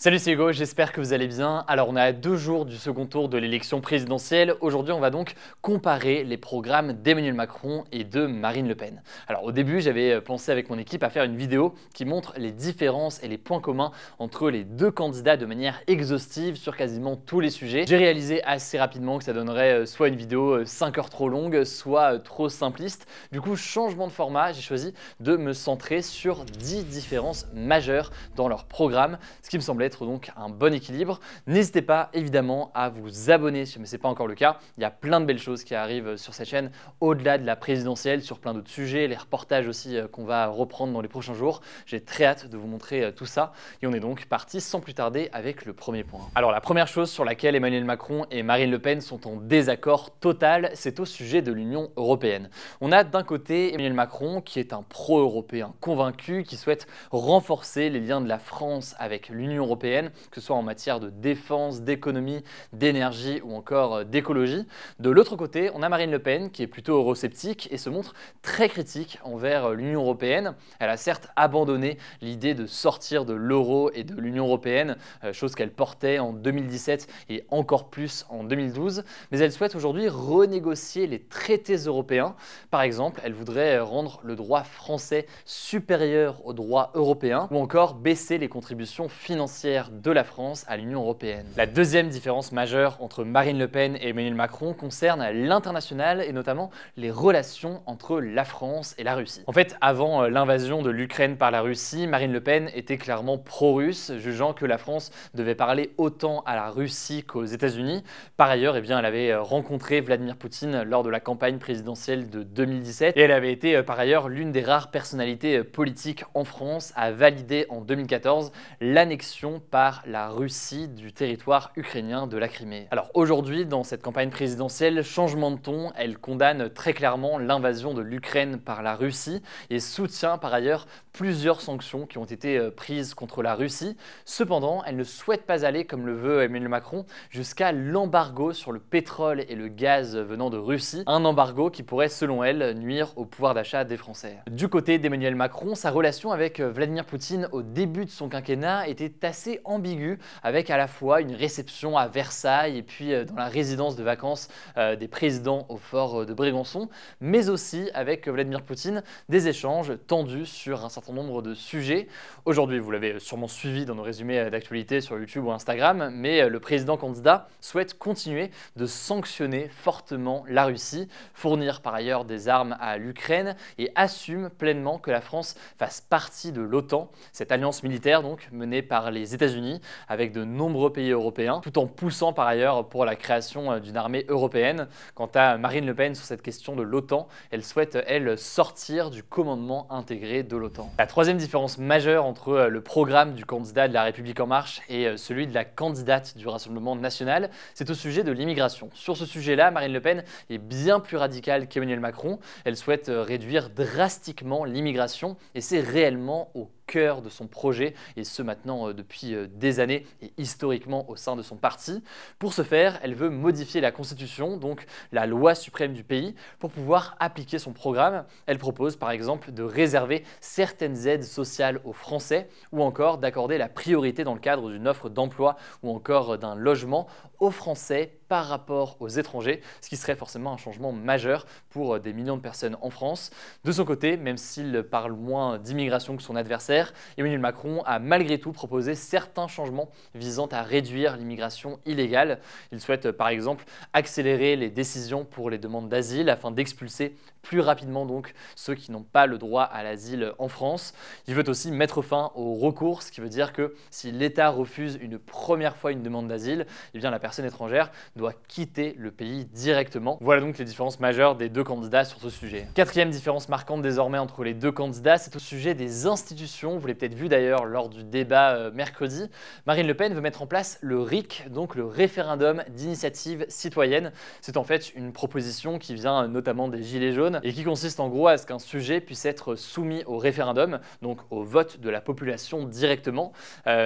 Salut, c'est Hugo, j'espère que vous allez bien. Alors on est à 2 jours du second tour de l'élection présidentielle. Aujourd'hui on va donc comparer les programmes d'Emmanuel Macron et de Marine Le Pen. Alors au début j'avais pensé avec mon équipe à faire une vidéo qui montre les différences et les points communs entre les deux candidats de manière exhaustive sur quasiment tous les sujets. J'ai réalisé assez rapidement que ça donnerait soit une vidéo 5 heures trop longue, soit trop simpliste. Du coup changement de format, j'ai choisi de me centrer sur 10 différences majeures dans leur programme, ce qui me semblait être donc un bon équilibre. N'hésitez pas évidemment à vous abonner si ce n'est pas encore le cas. Il y a plein de belles choses qui arrivent sur cette chaîne au-delà de la présidentielle, sur plein d'autres sujets, les reportages aussi qu'on va reprendre dans les prochains jours. J'ai très hâte de vous montrer tout ça et on est donc parti sans plus tarder avec le premier point. Alors la première chose sur laquelle Emmanuel Macron et Marine Le Pen sont en désaccord total, c'est au sujet de l'Union européenne. On a d'un côté Emmanuel Macron qui est un pro-européen convaincu, qui souhaite renforcer les liens de la France avec l'Union européenne, que ce soit en matière de défense, d'économie, d'énergie ou encore d'écologie. De l'autre côté, on a Marine Le Pen qui est plutôt eurosceptique et se montre très critique envers l'Union européenne. Elle a certes abandonné l'idée de sortir de l'euro et de l'Union européenne, chose qu'elle portait en 2017 et encore plus en 2012, mais elle souhaite aujourd'hui renégocier les traités européens. Par exemple, elle voudrait rendre le droit français supérieur au droit européen ou encore baisser les contributions financières de la France à l'Union européenne. La deuxième différence majeure entre Marine Le Pen et Emmanuel Macron concerne l'international et notamment les relations entre la France et la Russie. En fait, avant l'invasion de l'Ukraine par la Russie, Marine Le Pen était clairement pro-russe, jugeant que la France devait parler autant à la Russie qu'aux États-Unis. Par ailleurs, elle avait rencontré Vladimir Poutine lors de la campagne présidentielle de 2017 et elle avait été par ailleurs l'une des rares personnalités politiques en France à valider en 2014 l'annexion par la Russie du territoire ukrainien de la Crimée. Alors aujourd'hui, dans cette campagne présidentielle, changement de ton, elle condamne très clairement l'invasion de l'Ukraine par la Russie et soutient par ailleurs plusieurs sanctions qui ont été prises contre la Russie. Cependant, elle ne souhaite pas aller, comme le veut Emmanuel Macron, jusqu'à l'embargo sur le pétrole et le gaz venant de Russie, un embargo qui pourrait, selon elle, nuire au pouvoir d'achat des Français. Du côté d'Emmanuel Macron, sa relation avec Vladimir Poutine au début de son quinquennat était assez ambiguë, avec à la fois une réception à Versailles et puis dans la résidence de vacances des présidents au fort de Brégançon, mais aussi avec Vladimir Poutine, des échanges tendus sur un certain nombre de sujets. Aujourd'hui, vous l'avez sûrement suivi dans nos résumés d'actualité sur YouTube ou Instagram, mais le président candidat souhaite continuer de sanctionner fortement la Russie, fournir par ailleurs des armes à l'Ukraine et assume pleinement que la France fasse partie de l'OTAN, cette alliance militaire donc menée par les États-Unis avec de nombreux pays européens, tout en poussant par ailleurs pour la création d'une armée européenne. Quant à Marine Le Pen sur cette question de l'OTAN, elle souhaite, elle, sortir du commandement intégré de l'OTAN. La troisième différence majeure entre le programme du candidat de La République En Marche et celui de la candidate du Rassemblement National, c'est au sujet de l'immigration. Sur ce sujet-là, Marine Le Pen est bien plus radicale qu'Emmanuel Macron. Elle souhaite réduire drastiquement l'immigration et c'est réellement au cœur de son projet, et ce maintenant depuis des années et historiquement au sein de son parti. Pour ce faire, elle veut modifier la Constitution, donc la loi suprême du pays, pour pouvoir appliquer son programme. Elle propose par exemple de réserver certaines aides sociales aux Français ou encore d'accorder la priorité dans le cadre d'une offre d'emploi ou encore d'un logement aux Français par rapport aux étrangers, ce qui serait forcément un changement majeur pour des millions de personnes en France. De son côté, même s'il parle moins d'immigration que son adversaire, Emmanuel Macron a malgré tout proposé certains changements visant à réduire l'immigration illégale. Il souhaite par exemple accélérer les décisions pour les demandes d'asile afin d'expulser plus rapidement donc ceux qui n'ont pas le droit à l'asile en France. Il veut aussi mettre fin au recours, ce qui veut dire que si l'État refuse une première fois une demande d'asile, eh bien la personne étrangère doit quitter le pays directement. Voilà donc les différences majeures des deux candidats sur ce sujet. Quatrième différence marquante désormais entre les deux candidats, c'est au sujet des institutions. Vous l'avez peut-être vu d'ailleurs lors du débat mercredi. Marine Le Pen veut mettre en place le RIC, donc le référendum d'initiative citoyenne. C'est en fait une proposition qui vient notamment des Gilets jaunes et qui consiste en gros à ce qu'un sujet puisse être soumis au référendum, donc au vote de la population directement,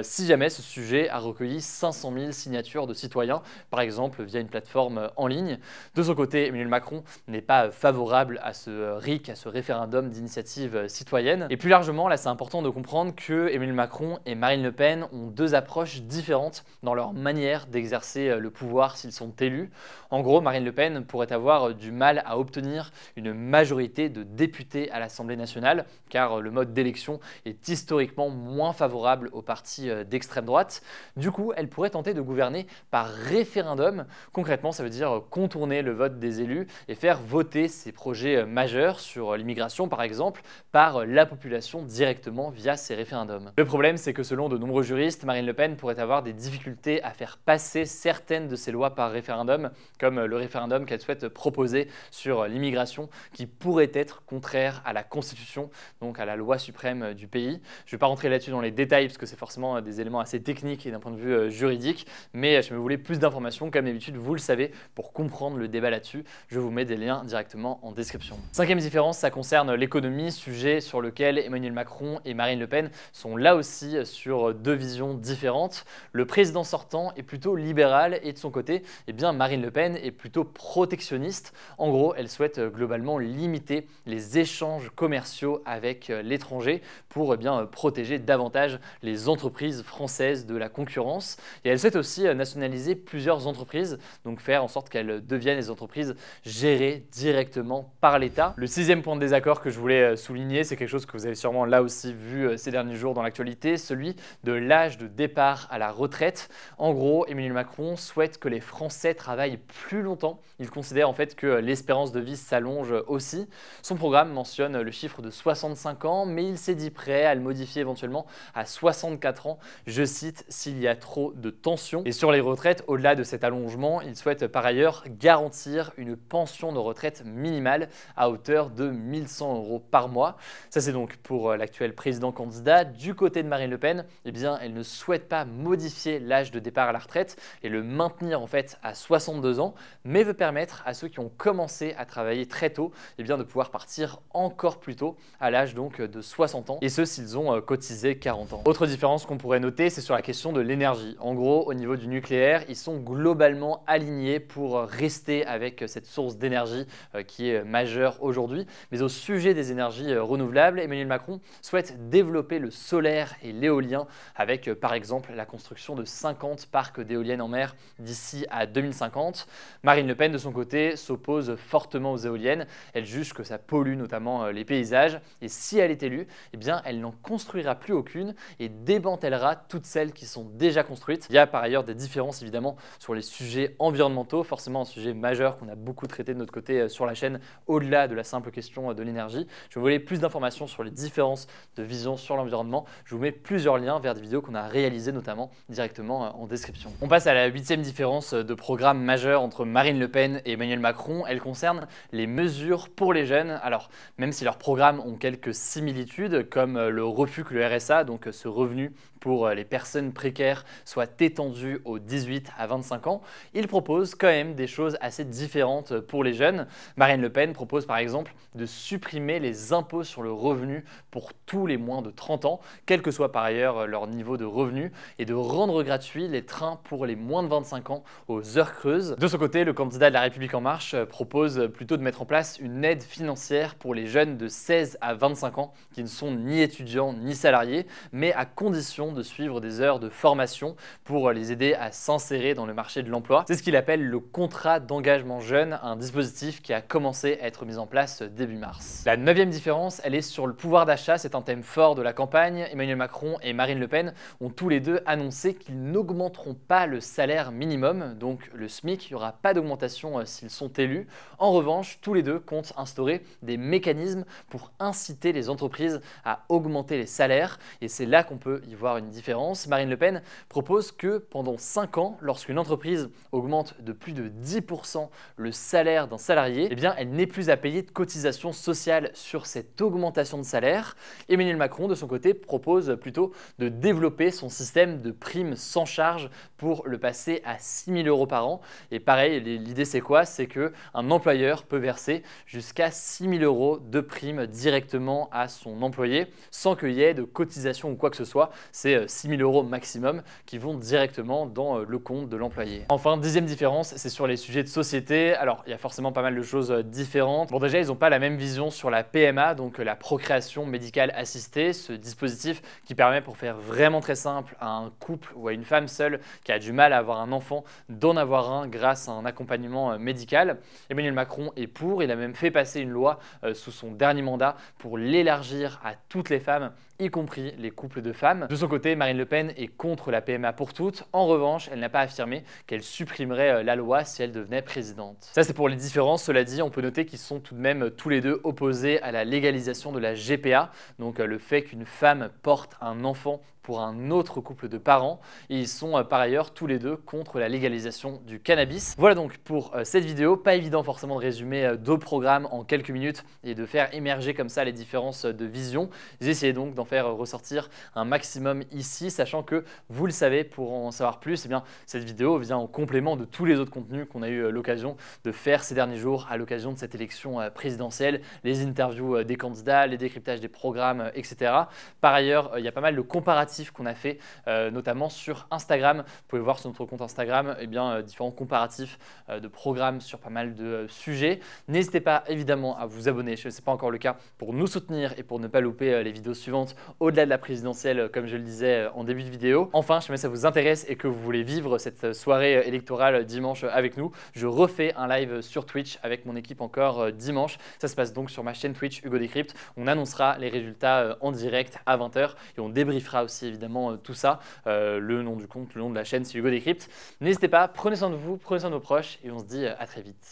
si jamais ce sujet a recueilli 500 000 signatures de citoyens, par exemple exemple via une plateforme en ligne. De son côté, Emmanuel Macron n'est pas favorable à ce RIC, à ce référendum d'initiative citoyenne. Et plus largement, là c'est important de comprendre que Emmanuel Macron et Marine Le Pen ont deux approches différentes dans leur manière d'exercer le pouvoir s'ils sont élus. En gros, Marine Le Pen pourrait avoir du mal à obtenir une majorité de députés à l'Assemblée nationale, car le mode d'élection est historiquement moins favorable aux partis d'extrême droite. Du coup, elle pourrait tenter de gouverner par référendum. Concrètement, ça veut dire contourner le vote des élus et faire voter ses projets majeurs sur l'immigration, par exemple, par la population directement via ces référendums. Le problème, c'est que selon de nombreux juristes, Marine Le Pen pourrait avoir des difficultés à faire passer certaines de ces lois par référendum, comme le référendum qu'elle souhaite proposer sur l'immigration, qui pourrait être contraire à la Constitution, donc à la loi suprême du pays. Je ne vais pas rentrer là-dessus dans les détails, parce que c'est forcément des éléments assez techniques et d'un point de vue juridique, mais si vous voulez plus d'informations, comme d'habitude, vous le savez, pour comprendre le débat là-dessus, je vous mets des liens directement en description. Cinquième différence, ça concerne l'économie, sujet sur lequel Emmanuel Macron et Marine Le Pen sont là aussi sur deux visions différentes. Le président sortant est plutôt libéral et de son côté, eh bien Marine Le Pen est plutôt protectionniste. En gros, elle souhaite globalement limiter les échanges commerciaux avec l'étranger pour protéger davantage les entreprises françaises de la concurrence. Et elle souhaite aussi nationaliser plusieurs entreprises, donc faire en sorte qu'elles deviennent des entreprises gérées directement par l'État. Le sixième point de désaccord que je voulais souligner, c'est quelque chose que vous avez sûrement là aussi vu ces derniers jours dans l'actualité, celui de l'âge de départ à la retraite. En gros, Emmanuel Macron souhaite que les Français travaillent plus longtemps. Il considère en fait que l'espérance de vie s'allonge aussi. Son programme mentionne le chiffre de 65 ans, mais il s'est dit prêt à le modifier éventuellement à 64 ans. Je cite, s'il y a trop de tension. Et sur les retraites, au-delà de cet allongement, il souhaite par ailleurs garantir une pension de retraite minimale à hauteur de 1 100 € par mois. Ça, c'est donc pour l'actuel président candidat. Du côté de Marine Le Pen, eh bien, elle ne souhaite pas modifier l'âge de départ à la retraite et le maintenir en fait à 62 ans, mais veut permettre à ceux qui ont commencé à travailler très tôt eh bien, de pouvoir partir encore plus tôt à l'âge donc de 60 ans, et ce s'ils ont cotisé 40 ans. Autre différence qu'on pourrait noter, c'est sur la question de l'énergie. En gros, au niveau du nucléaire, ils sont globalement alignés pour rester avec cette source d'énergie qui est majeure aujourd'hui. Mais au sujet des énergies renouvelables, Emmanuel Macron souhaite développer le solaire et l'éolien avec par exemple la construction de 50 parcs d'éoliennes en mer d'ici à 2050. Marine Le Pen de son côté s'oppose fortement aux éoliennes. Elle juge que ça pollue notamment les paysages et si elle est élue, eh bien, elle n'en construira plus aucune et démantèlera toutes celles qui sont déjà construites. Il y a par ailleurs des différences évidemment sur les sujets environnementaux, forcément un sujet majeur qu'on a beaucoup traité de notre côté sur la chaîne, au-delà de la simple question de l'énergie. Je vous voulais plus d'informations sur les différences de vision sur l'environnement. Je vous mets plusieurs liens vers des vidéos qu'on a réalisées notamment directement en description. On passe à la huitième différence de programme majeur entre Marine Le Pen et Emmanuel Macron. Elle concerne les mesures pour les jeunes. Alors, même si leurs programmes ont quelques similitudes, comme le refus que le RSA, donc ce revenu pour les personnes précaires, soit étendu aux 18 à 25 ans, ils proposent quand même des choses assez différentes pour les jeunes. Marine Le Pen propose par exemple de supprimer les impôts sur le revenu pour tous les moins de 30 ans, quel que soit par ailleurs leur niveau de revenu, et de rendre gratuits les trains pour les moins de 25 ans aux heures creuses. De son côté, le candidat de La République En Marche propose plutôt de mettre en place une aide financière pour les jeunes de 16 à 25 ans qui ne sont ni étudiants ni salariés, mais à condition de suivre des heures de formation pour les aider à s'insérer dans le marché de l'emploi. C'est ce qu'il appelle le contrat d'engagement jeune, un dispositif qui a commencé à être mis en place début mars. La neuvième différence, elle est sur le pouvoir d'achat. C'est un thème fort de la campagne. Emmanuel Macron et Marine Le Pen ont tous les deux annoncé qu'ils n'augmenteront pas le salaire minimum, donc le SMIC. Il n'y aura pas d'augmentation s'ils sont élus. En revanche, tous les deux comptent instaurer des mécanismes pour inciter les entreprises à augmenter les salaires. Et c'est là qu'on peut y voir une différence. Marine Le Pen propose que pendant 5 ans, lorsqu'une entreprise augmente de plus de 10% le salaire d'un salarié, eh bien, elle n'est plus à payer de cotisations sociales sur cette augmentation de salaire. Emmanuel Macron, de son côté, propose plutôt de développer son système de primes sans charge pour le passer à 6 000 € par an. Et pareil, l'idée c'est quoi? C'est qu'un employeur peut verser jusqu'à 6 000 € de primes directement à son employé sans qu'il y ait de cotisation ou quoi que ce soit. C'est c'est 6 000 € maximum qui vont directement dans le compte de l'employé. Enfin, dixième différence, c'est sur les sujets de société. Alors, il y a forcément pas mal de choses différentes. Bon, déjà, ils n'ont pas la même vision sur la PMA, donc la procréation médicale assistée, ce dispositif qui permet, pour faire vraiment très simple, à un couple ou à une femme seule qui a du mal à avoir un enfant, d'en avoir un grâce à un accompagnement médical. Emmanuel Macron est pour, il a même fait passer une loi sous son dernier mandat pour l'élargir à toutes les femmes, y compris les couples de femmes. De son côté, Marine Le Pen est contre la PMA pour toutes. En revanche, elle n'a pas affirmé qu'elle supprimerait la loi si elle devenait présidente. Ça, c'est pour les différences. Cela dit, on peut noter qu'ils sont tout de même tous les deux opposés à la légalisation de la GPA, donc le fait qu'une femme porte un enfant pour un autre couple de parents, et ils sont par ailleurs tous les deux contre la légalisation du cannabis. Voilà donc pour cette vidéo. Pas évident forcément de résumer deux programmes en quelques minutes et de faire émerger comme ça les différences de vision. J'ai essayé donc d'en faire ressortir un maximum ici, sachant que vous le savez, pour en savoir plus, eh bien, cette vidéo vient en complément de tous les autres contenus qu'on a eu l'occasion de faire ces derniers jours à l'occasion de cette élection présidentielle, les interviews des candidats, les décryptages des programmes, etc. Par ailleurs, il y a pas mal de comparatifs qu'on a fait, notamment sur Instagram. Vous pouvez voir sur notre compte Instagram différents comparatifs de programmes sur pas mal de sujets. N'hésitez pas évidemment à vous abonner, ce n'est pas encore le cas, pour nous soutenir et pour ne pas louper les vidéos suivantes au-delà de la présidentielle, comme je le disais en début de vidéo. Enfin, si jamais ça vous intéresse et que vous voulez vivre cette soirée électorale dimanche avec nous, je refais un live sur Twitch avec mon équipe encore dimanche. Ça se passe donc sur ma chaîne Twitch Hugo Décrypte. On annoncera les résultats en direct à 20 h et on débriefera aussi évidemment tout ça, le nom du compte, le nom de la chaîne, c'est Hugo Décrypte. N'hésitez pas, prenez soin de vous, prenez soin de vos proches et on se dit à très vite.